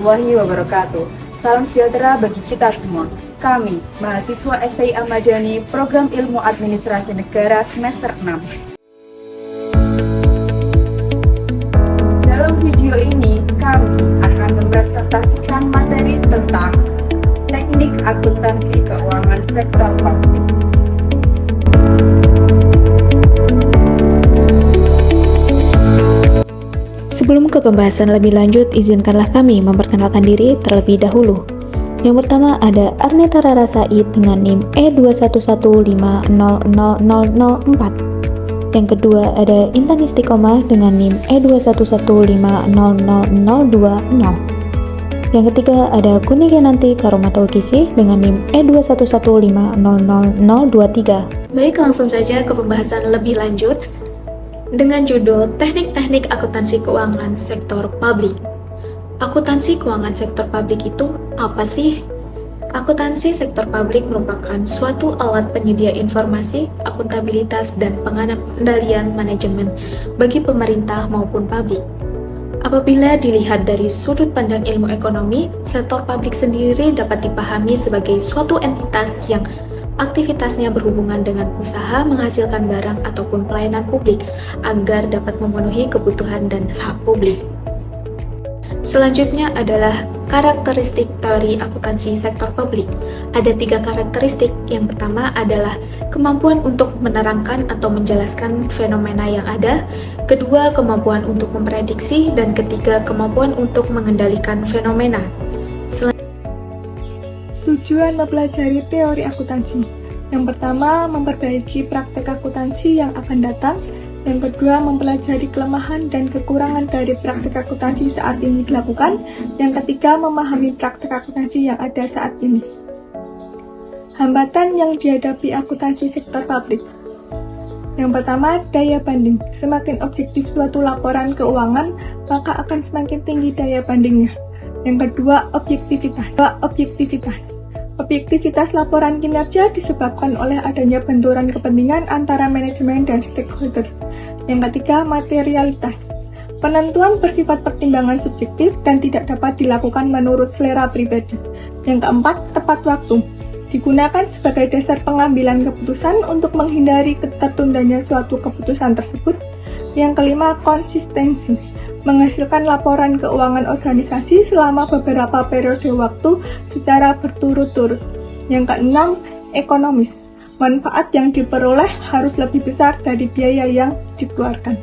warahmatullahi wabarakatuh. Salam sejahtera bagi kita semua. Kami, mahasiswa STI Ahmadani, Program Ilmu Administrasi Negara semester 6. Dalam video ini, kami akan mempresentasikan materi tentang teknik akuntansi keuangan sektor publik. Sebelum ke pembahasan lebih lanjut, izinkanlah kami memperkenalkan diri terlebih dahulu. Yang pertama ada Arneta Rara Said dengan NIM E211500004. Yang kedua ada Intan Istiqomah dengan NIM E211500020. Yang ketiga ada Kunikenanti Karomatul Kisi dengan NIM E211500023. Baik, langsung saja ke pembahasan lebih lanjut dengan judul Teknik-teknik Akuntansi Keuangan Sektor Publik. Akuntansi keuangan sektor publik itu apa sih? Akuntansi sektor publik merupakan suatu alat penyedia informasi, akuntabilitas, dan pengendalian manajemen bagi pemerintah maupun publik. Apabila dilihat dari sudut pandang ilmu ekonomi, sektor publik sendiri dapat dipahami sebagai suatu entitas yang aktivitasnya berhubungan dengan usaha menghasilkan barang ataupun pelayanan publik agar dapat memenuhi kebutuhan dan hak publik. Selanjutnya adalah karakteristik teori akuntansi sektor publik. Ada 3 karakteristik. Yang pertama adalah kemampuan untuk menerangkan atau menjelaskan fenomena yang ada, kedua kemampuan untuk memprediksi, dan ketiga kemampuan untuk mengendalikan fenomena. Tujuan mempelajari teori akuntansi. Yang pertama, memperbaiki praktek akuntansi yang akan datang. Yang kedua, mempelajari kelemahan dan kekurangan dari praktek akuntansi saat ini dilakukan. Yang ketiga, memahami praktek akuntansi yang ada saat ini. Hambatan yang dihadapi akuntansi sektor publik. Yang pertama, daya banding. Semakin objektif suatu laporan keuangan, maka akan semakin tinggi daya bandingnya. Yang kedua, objektivitas. Objektivitas laporan kinerja disebabkan oleh adanya benturan kepentingan antara manajemen dan stakeholder. Yang ketiga, materialitas. Penentuan bersifat pertimbangan subjektif dan tidak dapat dilakukan menurut selera pribadi. Yang keempat, tepat waktu. Digunakan sebagai dasar pengambilan keputusan untuk menghindari tertundanya suatu keputusan tersebut. Yang kelima, konsistensi. Menghasilkan laporan keuangan organisasi selama beberapa periode waktu secara berturut-turut. Yang keenam, ekonomis. Manfaat yang diperoleh harus lebih besar dari biaya yang dikeluarkan.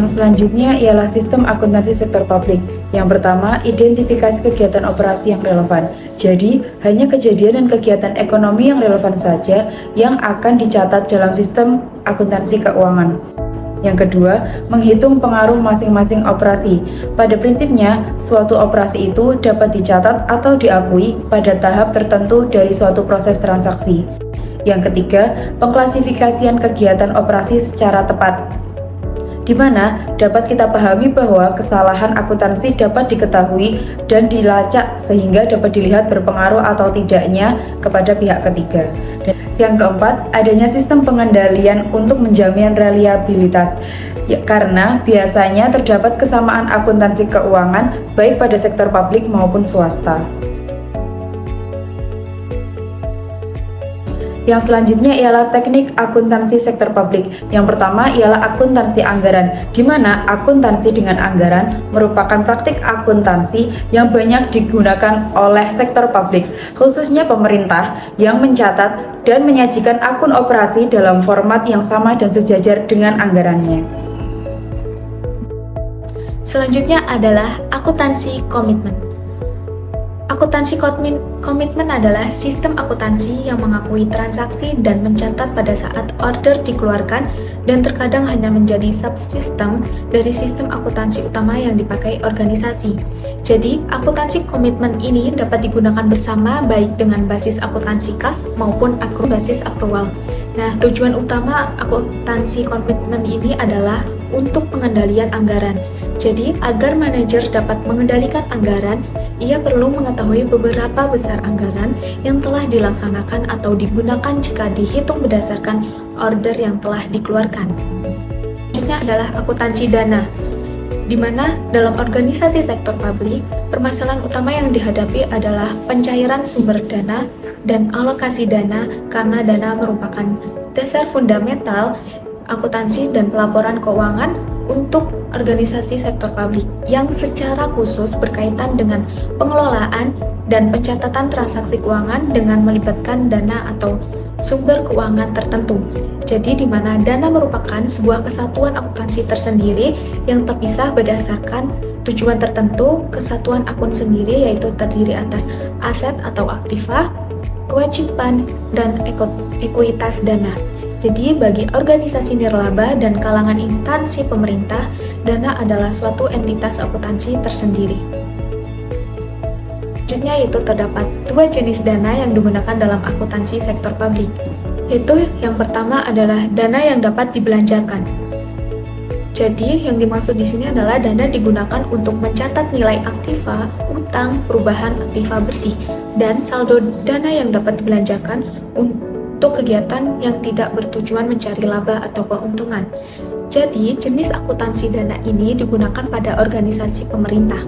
Yang selanjutnya ialah sistem akuntansi sektor publik. Yang pertama, identifikasi kegiatan operasi yang relevan. Jadi, hanya kejadian dan kegiatan ekonomi yang relevan saja yang akan dicatat dalam sistem akuntansi keuangan. Yang kedua, menghitung pengaruh masing-masing operasi. Pada prinsipnya, suatu operasi itu dapat dicatat atau diakui pada tahap tertentu dari suatu proses transaksi. Yang ketiga, pengklasifikasian kegiatan operasi secara tepat, di mana dapat kita pahami bahwa kesalahan akuntansi dapat diketahui dan dilacak sehingga dapat dilihat berpengaruh atau tidaknya kepada pihak ketiga. Dan yang keempat, adanya sistem pengendalian untuk menjamin reliabilitas. Karena biasanya terdapat kesamaan akuntansi keuangan baik pada sektor publik maupun swasta. Yang selanjutnya ialah teknik akuntansi sektor publik. Yang pertama ialah akuntansi anggaran, di mana akuntansi dengan anggaran merupakan praktik akuntansi yang banyak digunakan oleh sektor publik, khususnya pemerintah yang mencatat dan menyajikan akun operasi dalam format yang sama dan sejajar dengan anggarannya. Selanjutnya adalah akuntansi komitmen. Akuntansi komitmen adalah sistem akuntansi yang mengakui transaksi dan mencatat pada saat order dikeluarkan dan terkadang hanya menjadi subsistem dari sistem akuntansi utama yang dipakai organisasi. Jadi, akuntansi komitmen ini dapat digunakan bersama baik dengan basis akuntansi kas maupun basis akrual. Nah, tujuan utama akuntansi komitmen ini adalah untuk pengendalian anggaran. Jadi, agar manajer dapat mengendalikan anggaran, ia perlu mengetahui beberapa besar anggaran yang telah dilaksanakan atau digunakan jika dihitung berdasarkan order yang telah dikeluarkan. Selanjutnya adalah akuntansi dana. di mana dalam organisasi sektor publik, permasalahan utama yang dihadapi adalah pencairan sumber dana dan alokasi dana karena dana merupakan dasar fundamental akuntansi dan pelaporan keuangan untuk organisasi sektor publik yang secara khusus berkaitan dengan pengelolaan dan pencatatan transaksi keuangan dengan melibatkan dana atau sumber keuangan tertentu. Jadi di mana dana merupakan sebuah kesatuan akuntansi tersendiri yang terpisah berdasarkan tujuan tertentu. Kesatuan akun sendiri yaitu terdiri atas aset atau aktiva, kewajiban, dan ekuitas dana. Jadi bagi organisasi nirlaba dan kalangan instansi pemerintah, dana adalah suatu entitas akuntansi tersendiri. Selanjutnya yaitu terdapat dua jenis dana yang digunakan dalam akuntansi sektor publik. Yaitu yang pertama adalah dana yang dapat dibelanjakan. Jadi yang dimaksud di sini adalah dana digunakan untuk mencatat nilai aktiva, utang, perubahan aktiva bersih, dan saldo dana yang dapat dibelanjakan untuk kegiatan yang tidak bertujuan mencari laba atau keuntungan. Jadi, jenis akuntansi dana ini digunakan pada organisasi pemerintah.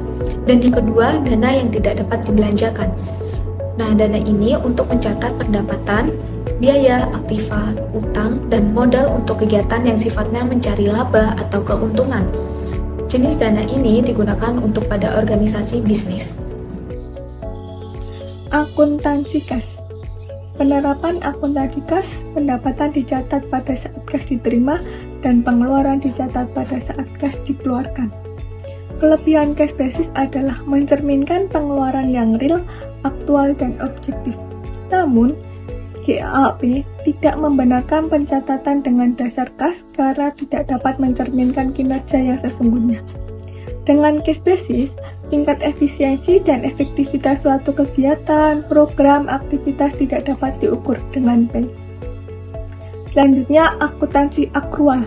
Dan yang kedua, dana yang tidak dapat dibelanjakan. Nah, dana ini untuk mencatat pendapatan, biaya, aktiva, utang, dan modal untuk kegiatan yang sifatnya mencari laba atau keuntungan. Jenis dana ini digunakan untuk pada organisasi bisnis. Akuntansi kas. Penerapan akuntansi kas, pendapatan dicatat pada saat kas diterima dan pengeluaran dicatat pada saat kas dikeluarkan. Kelebihan cash basis adalah mencerminkan pengeluaran yang real, aktual, dan objektif. Namun, GAAP tidak membenarkan pencatatan dengan dasar kas karena tidak dapat mencerminkan kinerja yang sesungguhnya. Dengan cash basis, tingkat efisiensi dan efektivitas suatu kegiatan, program, aktivitas tidak dapat diukur dengan baik. Selanjutnya, akuntansi akrual.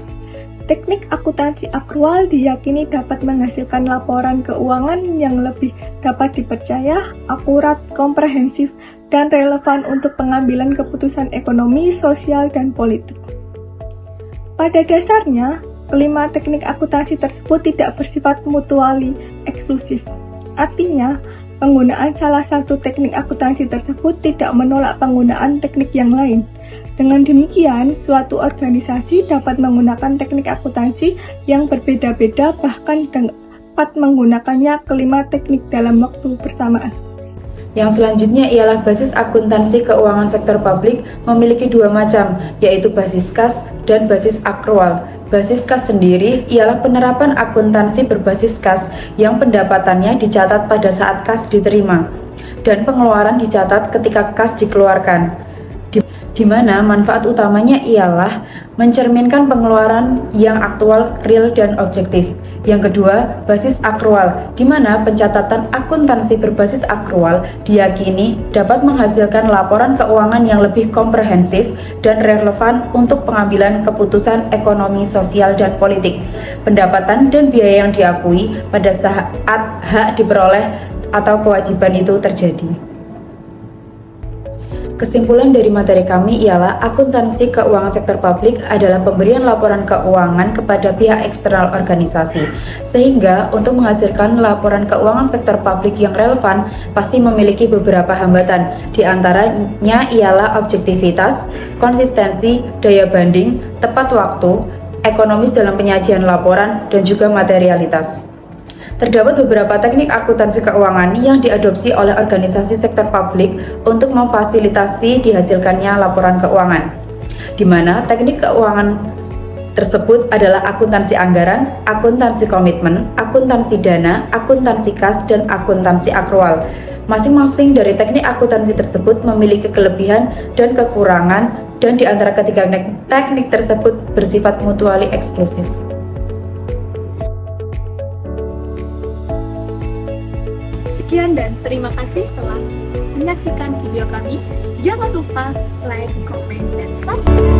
Teknik akuntansi akrual diyakini dapat menghasilkan laporan keuangan yang lebih dapat dipercaya, akurat, komprehensif, dan relevan untuk pengambilan keputusan ekonomi, sosial, dan politik. Pada dasarnya, kelima teknik akuntansi tersebut tidak bersifat mutuali eksklusif. Artinya, penggunaan salah satu teknik akuntansi tersebut tidak menolak penggunaan teknik yang lain. Dengan demikian, suatu organisasi dapat menggunakan teknik akuntansi yang berbeda-beda bahkan dapat menggunakannya kelima teknik dalam waktu bersamaan. Yang selanjutnya ialah basis akuntansi keuangan sektor publik memiliki dua macam, yaitu basis kas dan basis akrual. Basis kas sendiri ialah penerapan akuntansi berbasis kas yang pendapatannya dicatat pada saat kas diterima dan pengeluaran dicatat ketika kas dikeluarkan. Di mana manfaat utamanya ialah mencerminkan pengeluaran yang aktual, real, dan objektif. Yang kedua, basis akrual, di mana pencatatan akuntansi berbasis akrual diyakini dapat menghasilkan laporan keuangan yang lebih komprehensif dan relevan untuk pengambilan keputusan ekonomi, sosial, dan politik. Pendapatan dan biaya yang diakui pada saat hak diperoleh atau kewajiban itu terjadi. Kesimpulan dari materi kami ialah akuntansi keuangan sektor publik adalah pemberian laporan keuangan kepada pihak eksternal organisasi, sehingga untuk menghasilkan laporan keuangan sektor publik yang relevan pasti memiliki beberapa hambatan. Di antaranya ialah objektivitas, konsistensi, daya banding, tepat waktu, ekonomis dalam penyajian laporan, dan juga materialitas. Terdapat beberapa teknik akuntansi keuangan yang diadopsi oleh organisasi sektor publik untuk memfasilitasi dihasilkannya laporan keuangan, di mana teknik keuangan tersebut adalah akuntansi anggaran, akuntansi komitmen, akuntansi dana, akuntansi kas, dan akuntansi akrual. Masing-masing dari teknik akuntansi tersebut memiliki kelebihan dan kekurangan, dan di antara ketiga teknik tersebut bersifat mutuali eksklusif. Sekian dan terima kasih telah menyaksikan video kami. Jangan lupa like, comment, dan subscribe.